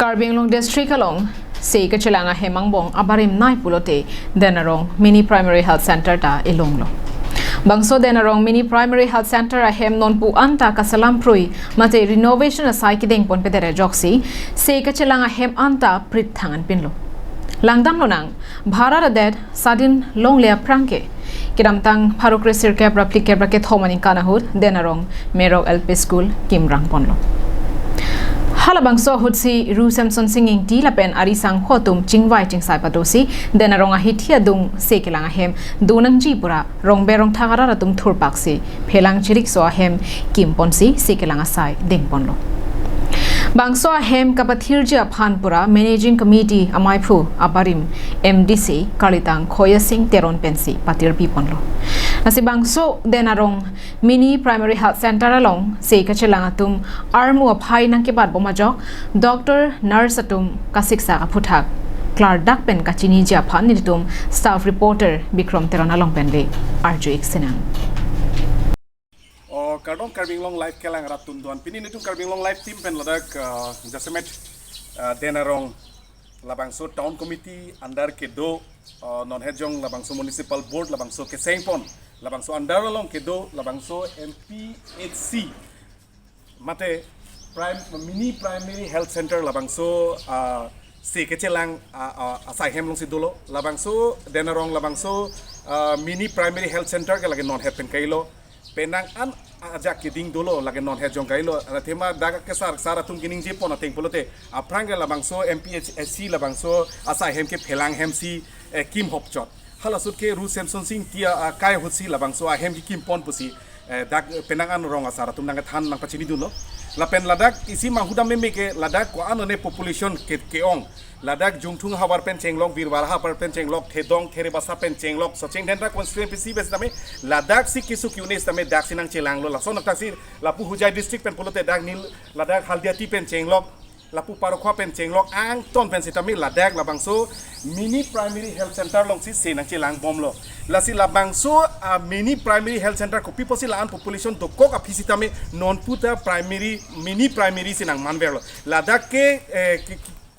Carbinglong district along say kachelanga hemangbong abarim nai pulote denarong mini primary health center ta elonglo. Bangso denarong mini primary health center a hem non pu anta kasalam prui mate renovation asai kideng pon pedere joksi say kachelanga hem anta prit thangan pinlo. Langdam lonang bharara ded sadin long lea prangke kidamtang pharokre sirke prapli kebra ke thomani kanahud denarong mero LP school kimrang ponlo. Halabangso hutsi Ru Samson singing di lapen arisang hotum chingwai chingsai patosi denaronga hitia dung sekelanga hem dunang jipura rongberong thagara ratum thurpaksi phelang chirik so hem kimponsi sekelanga sai dengponlo. Bangso hem kapathirja phanpura managing committee amaiphu abarim MDC kalitang khoya sing teron pensi patir piponlo. Nasi bangso denarong mini primary health center along sei kachelanga tum armu aphai nang ke bat bomajok doctor nurse atum kasiksa aphuthak klar dak pen kachini ja phan ni tum staff reporter Bikram teron along pen le arju iksenang Kardong Carbinglong live kelang ratun tuan pini nitung Carbinglong live team pen ladak jasemet denarong labangso town committee andar ke do non hejong labangso municipal board labangso ke sengpon labangso andar along ke do labangso MPHC mate mini primary health center labangso se kechelang asai hemlong sidolo labangso denarong labangso mini primary health center ke lagi non happen kailo penang an ajak kiding dolo lagi non hejong kailo thema daga kesar sara tum kining je pon ateng polote aprang labangso MPHC labangso asa hem ke phelang hem si kim hopchot halasut ke Ru Samson sing tia kai hutsi labangso hem ki kim pon pusi dak penang an rong asara tum nang than nang pachini dulo lapen ladak isi mahudam me ke ladak ko anone population keong ladak jungthung hawar pen chenglok birwara hapar pen chenglok thedong there basa pen chenglok so chengdendra constituency bes tame ladak si kisu kyunes tame dak sinang chelanglo la sonok taksi lapu hujai district pen polote dak nil ladak haldiati pen chenglok lapu parokwa pen chenglok ang ton pen sitame ladak labangso mini primary health center long si senang chelang bomlo lasi labangso mini primary health center ko people si laan population to kok apisitame non puta primary mini primary sinang manverlo ladak ke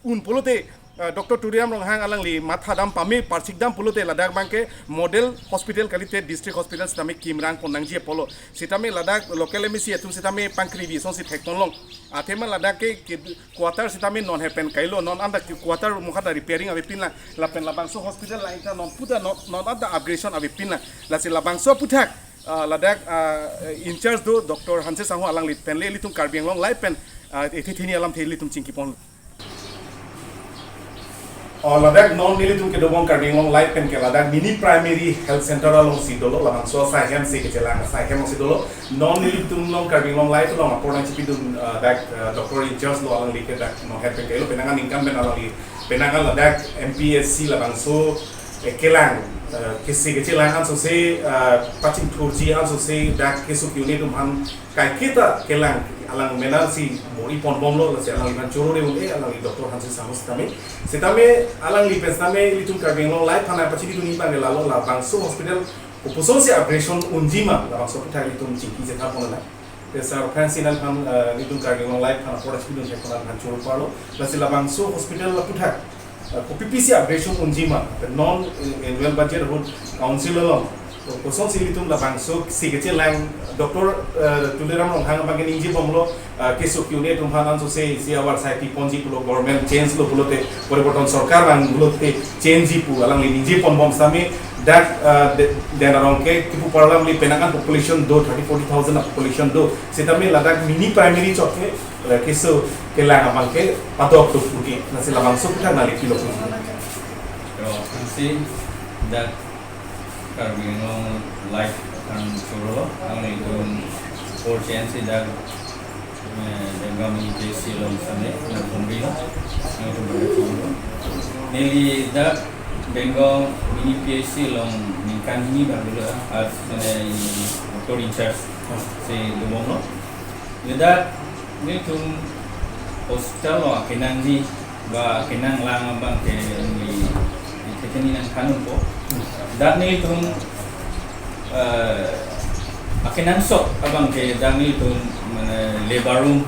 un polote Dr. Turiam Ronghang alang li mathadam pame parchikdam polote ladak bangke model hospital kalite district hospital sitame kimrang ponangji polo sitame ladak local emisi etum sitame pankribi son sit hektonlong athema ladak ke quarter sitame non happen kailo non anda quarter mukhata repairing ave pinla lapen labangso hospital la ita non puta non anda upgradation ave pinla lasi labangso puthak ladak in charge do Dr. Hanse Sango alang li penle litum Carbinglong live pen ethithini alam theli tum chingki pon ladak non nilitum ke dobong Carbinglong live pen ke ladak mini primary health center along sidolo labangso sahem se ke chelang sahem sidolo non nilitum long Carbinglong live long apor nang chipidun dak doctor in charge lo alang like dak no head pen ke lo penangan income ben alang li penangan ladak MPSC labangso kelang kisi ke chelang an so se paching thurji an so se dak kesu unit han kai kita kelang alang menal si mori pon bomlo la se alang iban chorore unde alang li Dr. Hanse Samos tame setame alang li pensame litum Carbinglong live hana pachidi duni ban lalo la bangso hospital ko puson se operation unjima la bangso putai litum chiki je thapon la tesar fansinal han litum Carbinglong live hana pora chidun je konan han choro palo la se la bangso hospital la putai ko PPC operation unjima non annual budget road council lo ko son silitum la bangso sigete lang Dr. Tuliram Ronghang bangin inji bomlo kesu kyune tum hanan so se awar sai ti ponji pulo government change lo pulote poriborton sarkar bang pulote change pu alang li inji pon bom sami dak denarong ke tipu parlam li penangan population do 30-40,000 population do setame ladak mini primary choke kesu kelang abang ke patok to puki nasi labang so kita nali kilo pu see that Carbinglong live and solo ang itong for chance that kami JC long sana na kumbino ang itong berkumpul nili that Bengal mini PhD long mingkan ini baru as doctor in charge si Lumonglo that ni tum hospital lo kenang di ba kenang lang bang ke ni keteni nang kanun po dat ni tum akenan sok abang ke dami tum mana lebarum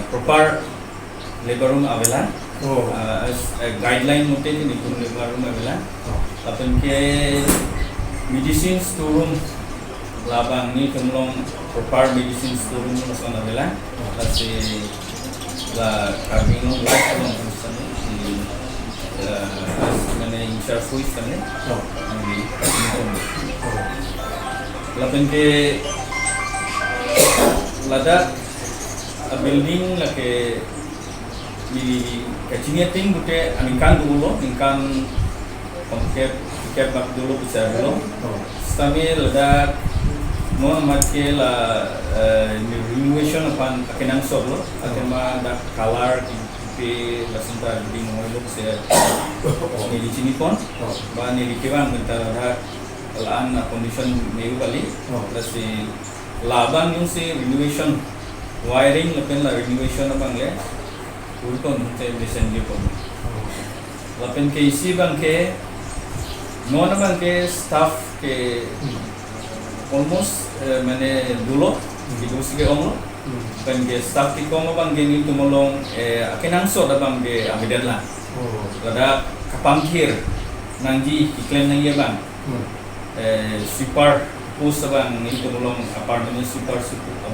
proper labor room available. Oh. As a guideline mote ni tum labor room available. Lapan ke medicine store room labang ni tumlong proper medicine store room nason available. Kasi la kami long life long sana di as mana insya full sana. Ni lapan ke lada a building lake di kecilnya ting bute aminkan dulu aminkan konsep bak dulu bisa dulu stamil lada non matke la renovation apan akenang solo akema da color pe la senta di moilo se di sini pon ba ni dikewan bentar da laan condition meu kali kasi laban yung si renovation wiring lapen la renovation abang le urkon te desen dia pon lapen ke isi bang ke non abang ke staff ke almost mane dulo itu sige omlo kan ke staff ti ko abang ke ni tumolong akenang so abang ke amedan la lada kapangkir nangji iklan nang ya bang super pus abang ni tumulong apartment super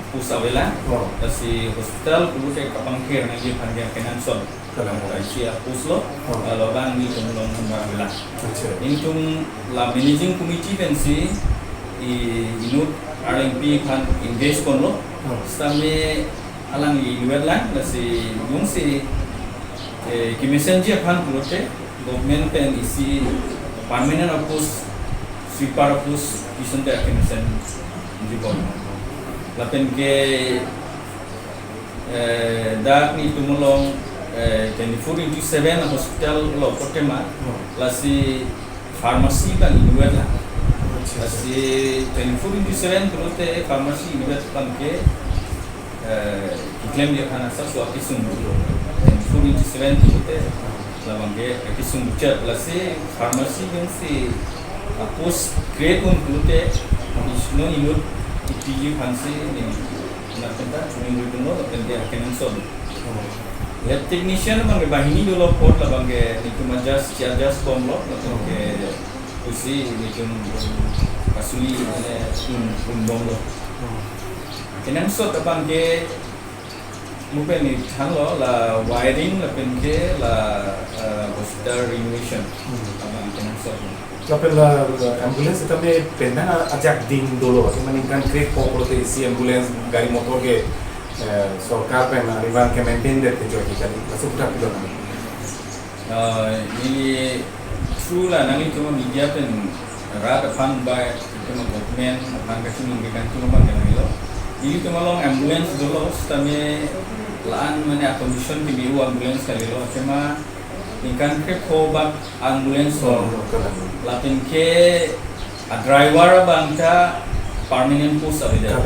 pus avela kasi hospital kulo kay kapangkir nang di pangya finansol kalau isia pus lo kalau bang ni tumulong avela ini tum la managing committee pensi inut RMP kan engage kon lo same alang inuet lang kasi yung si kimesenji kan kulo te government pen isi permanent pus super pus isn't there can send jibon lapen ke dak ni tumulong 24/7 hospital lo potema lasi pharmacy bang inuet la lasi 24/7 prote pharmacy inuet pangke claim dia kana sa so akisung 24/7 prote labangke akisung chat lasi pharmacy yung si apus create un glute isno inut ipiji fansi ni nakenta chuni nguduno lapende akenan son lab technician bang bahini dolo pot labangge nitu majas charjas bomlo lapende usi nitu kasuli un bomlo akenan so tapangge mupen ni thanglo la wiring lapende la hospital renovation abang akenan so Lapel la ambulance tambe pena ajak ding dolo ke maningkan create populate isi ambulance gari motor ke सरकार पे ना रिवान के मेंटेन देते जो कि करी masuk tak pilo nami ini true lah nangi cuma media pen rada fan by cuma government fan kasih memberikan cuma bang lo ini cuma long ambulance dulu stame laan mana condition di biru ambulance kali lo cuma ikan ke kobak ambulance lo latin ke driver bangka permanent post ada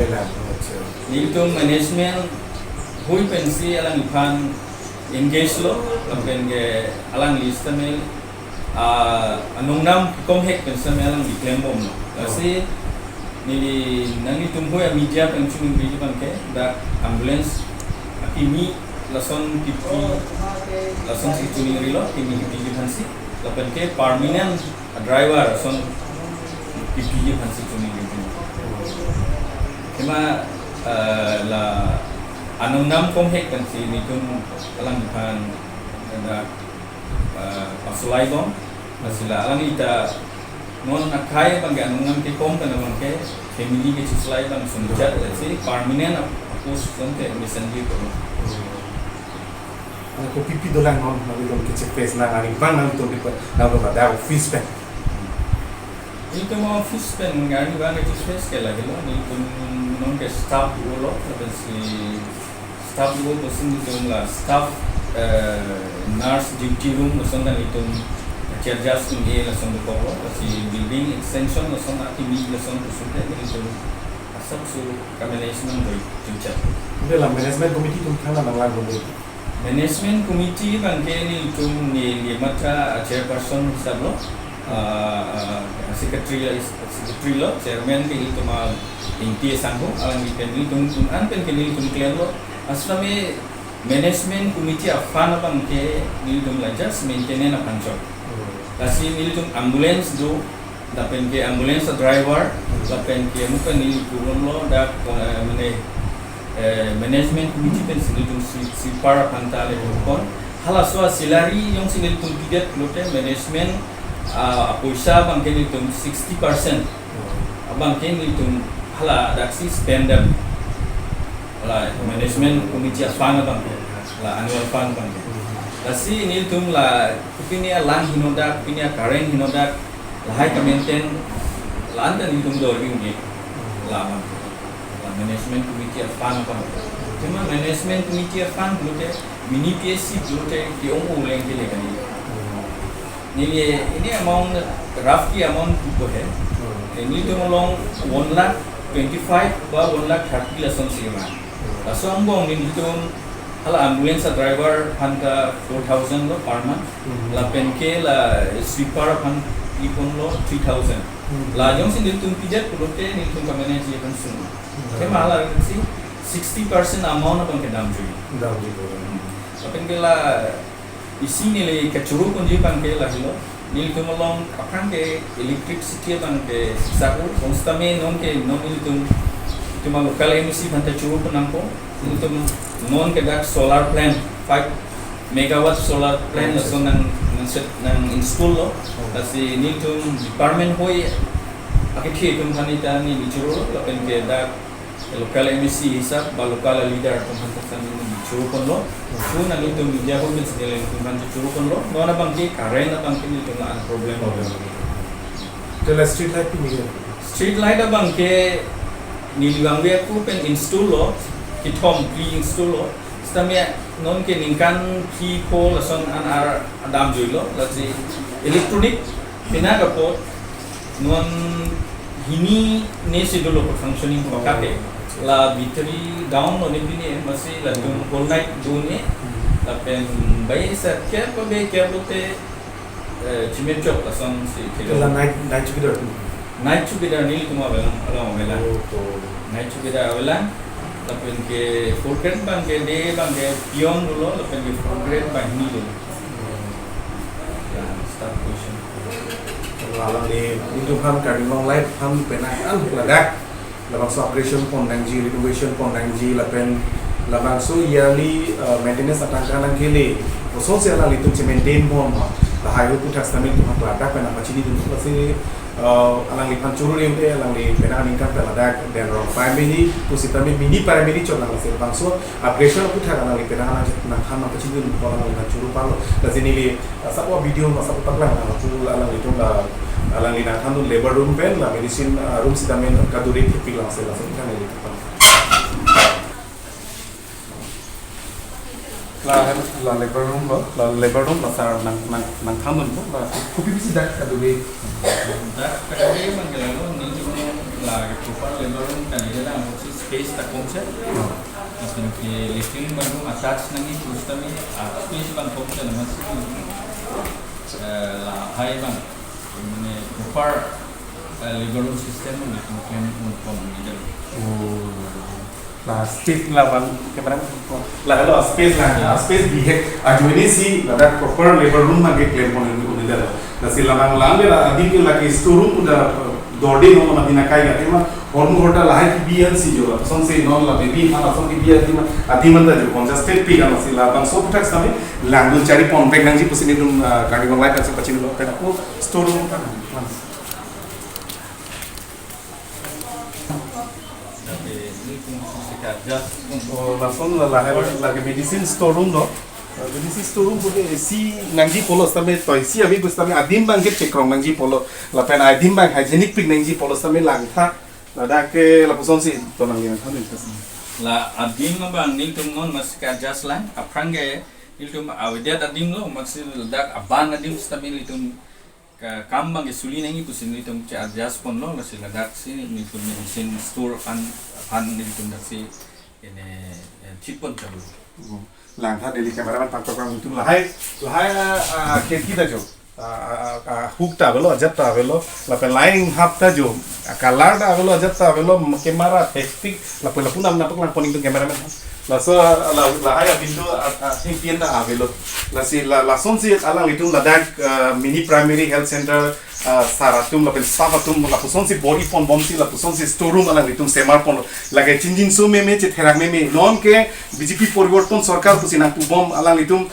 itu management hui pensi alang ipan engage lo kampen ke alang listamel anong nam komhek pensa alang diklaim bom lo kasi ni nangi tumbo ya media pensi biji bangke da ambulance akimi lason tipi lason situni rilo kimi biji hansi lapen ke permanent driver son tipi hansi tuni biji kema la anong nam komhek kan si nitun alang dipan ada pasulai bom masila alang ita non akai bang anong nam ke kom kan bang ke family ke pasulai bang sunjat si permanent apus sonte misanji ko ko pipi dolang non nabi dom ke check face na ngari ban na to dipa na do da office pen itu mau office pen ngari ban ke face ke lagi lo ni pun non ke staff dulu tapi si staff dulu bosan jumlah staff nurse duty room bosan dan itu charges tu ni langsung berkoro si building extension langsung nanti ni langsung bersudah itu asal su management dari cuaca. Itu lah management committee tu kan lah nang lagu management committee bangke ni itu ni mata chairperson sablo secretary lo chairman ke itu mal inti sanggo alang di penil tung an pen kenil tung klien lo aslame management committee afan abang ke nilitum la just maintenance apan job kasi nilitum ambulance do dapen ke ambulance driver dapen ke muka nilitum lo dak mane management committee pen nilitum si para pantale kon hala so salary yung nilitum bidet lote management apoisa bang ke nilitum 60% abang ke nilitum hala dak si spend up la management committee afan bang la annual fund bang kasi nilitum la kupinia lang hinodak kupinia current hinodak la hai ka maintain la anda nilitum do ring ge la management committee afan bang cuma management committee afan blote mini PSC blote ki ong leng ke le kani ini amount roughly amount ko hai nilitum long 1,25,000 ba 1,30,000 lason sima so angbong nilitum hala ambulance driver panta 4,000 lo per month la penke la sweeper pan ipon lo 3,000 la jong sin nilitum pijet pulote nilitum ka manage ye kan sun kema hala si 60% amount apang ke dam jui la penke la isi nile kachuru kunji pan ke la hilo nilitum long apang ke electricity pan ke saku konstame non ke non nilitum cuma local emisi panta churu penangko itu non kedak solar plant 5 megawatt solar plant so nang install lo kasi ni tum department hoi akhi tum panita ni churu lo pen kedak local emisi hisab ba local leader tum panta san ni churu kon lo so nang tum dia ko bin sedele tum panta churu kon lo no na bang ke karen na bang ke ni tum na problem Tela street light pi ni street light abang ke nilangwe aku pen install lo kitom kli install lo stamia non ke ningkan ki ko lason an adam joilo lati electronic pina ka po non hini ne se dolo functioning ko kate la battery down no ne bini masi la dum all night dune la pen bai sa ke ko be ke bote chimen chok lason si la night together nil kuma along vela night together vela lapen ke forecast bang ke day bang ke pion dulu lapen ke forecast bang ni dulu start question alam ni itu ham kari long life ham penaan ladak labang so operation pon nangji renovation pon nangji lapen labang so yearly maintenance atangkan kele so se ala litu maintain pon la hayo tu testament tu ham ladak pena machini tu pasti alang lipan churu ni ude alang li penaan ingkan peladak dan rong family pusitami mini primary chon alang se bangso operation putar alang li penaan nang ham apa cini tu alang lipan churu palo la sini li sapwa video masa putaklang alang li tu la alang li nang ham labor room pen la medicine room sitamen kaduri tipi lang se la sini kan li tu la labor room la sar nang ham tu la kupi bisi dak kaduri dak kadari manggilalo ni cuma la kupar labor room kan ida na mo space ta konsep masin ke listing baru attach nangi system ni space bang konsep naman la hai bang ini kupar labor room system ni mungkin untuk ida la space la ban kamera la hello space la space bi है जो ini si la proper labor room ma ke claim pon ni da la si la bang la le la din ke la ke store room da dodi no ma dina kai ga tema horn hotel la hai bi si jo son se non la baby ma son ki bi ma adi man da jo congested pi ga si la bang so tax tame langul cari pon pek nang ji pusini dum kadi ko lai ka si pachini lo pe ko store room ka langsung lagi medicine store room no medicine store room boleh si nangji polo sampai toy si abi bus sampai adim bang ke check rong nangji polo lapen adim bang hygienic pick nangji polo sampai langta lada ke lapuson si to nangji nang kami la adim bang nil tum non mas ka just lang aprange nil tum awidat adim lo maksud dak aban adim sampai nil tum ka kambang ke suli nangi pusin nil tum cha adjust pon lo lasil dak si nil tum medicine store an nil tum dak si ini chipon chabu langta deli kameraman tangkap kang itu lahai खेती दा जो हुकता बेलो अजता बेलो लापे लाइन हापता जो कलर दा बेलो अजता बेलो कैमरा टेक्टिक लापे लापुना नापक lang poning tu kameraman so la hai bindo hing pian da avelo la son si alang itum ladak mini primary health center saratum la pen stafatum la son si body phone bom si la son si storeroom alang itum semar pon lage chinjin so me che therak me non ke bjp পরিবর্তন সরকার kusina tu bom alang itum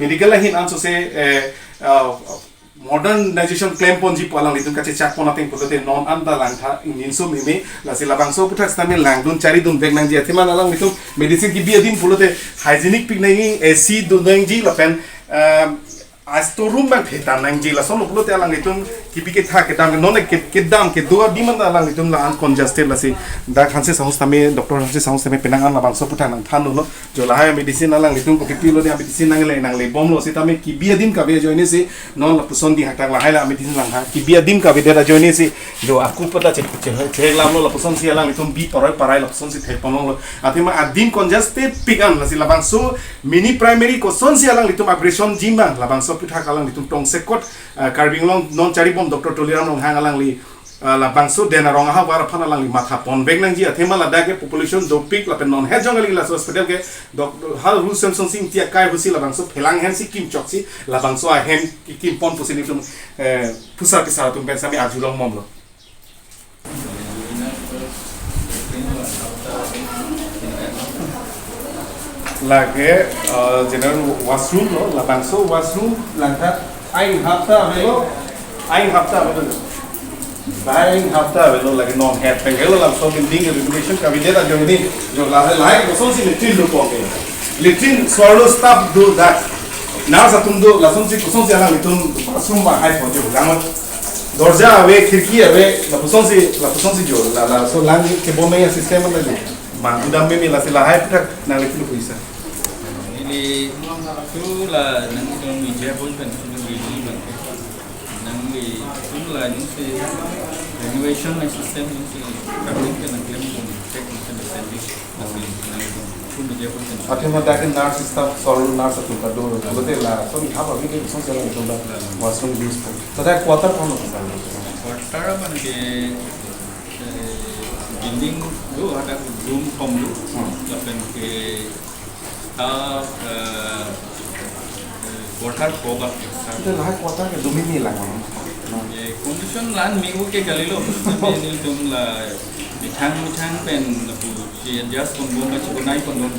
medical hin anso se modernization claim ponji palang itum kache chak pona teng pulote non anda langtha ingin so meme la sila bangso putak stamil langdun cari dun beg nang ji athima alang itum medicine ki biadin pulote hygienic pic nang ac dun nang ji la pen storeroom bang thetan nang ji la so pulote alang itum kipi ke tha ke dam non ke dam ke dua di man alang itum la uncongested la si da khanse sahus tame doctor hanse sahus tame penangan la bangso putak nang than no jo la hai medicine alang itum ko pipi lo de medicine nang le bom lo si tame ki biadin ka be joine si non la puson di hatak la hai la medicine lang ha ki biadim ka be de joine si jo aku pata che lam lo la puson si alang itum bi parai la puson si the ponong lo atima adim congested pigan la si la bangso mini primary ko son si alang itum aggression jimba la bangso putak alang itum tong sekot karbing long non cari bom Dr. Toliram nong hang alang li la bangso dena rong ha war phana lang li matha pon beg nang ji athema la dage population do pik la pen non he jong ali la hospital ke doctor hal ru samson sing tia kai husi la bangso phelang hen si kim chok si la bangso a hem ki kim pon pusini tum pusar ke sara tum ben sami ajulong mom lo lage general washroom lo la bangso washroom langka aing hafta avelo aing hafta avelo lage non het pengelo la so building regulation ka videra jodi jo la ko son si litin lo ko litin swallow stop do that now sa tum do la son si ala litum washroom ba hai po jo gamat dorja ave khirki ave la son si jo la so lang ke bo me system na le ma udam me la sila hai tak na le tu puisa ini tu la nang dong mi je pun kan tu mi nang mi tu la ni si renovation na system ni si kami kan nak claim pun check ni kan service nang tu mi je pun kan athema dakin nurse staff sorry nurse tu ka do bote la so mi haba mi ke son se la to la washroom use to tada quarter kono quarter mana ke building tu ada room kom tu lapan ke water program itu lah quarter ke domini lang ye condition lan minggu ke galilo ni tum la bichang pen tu si adjust kon bon ka chikonai kon bon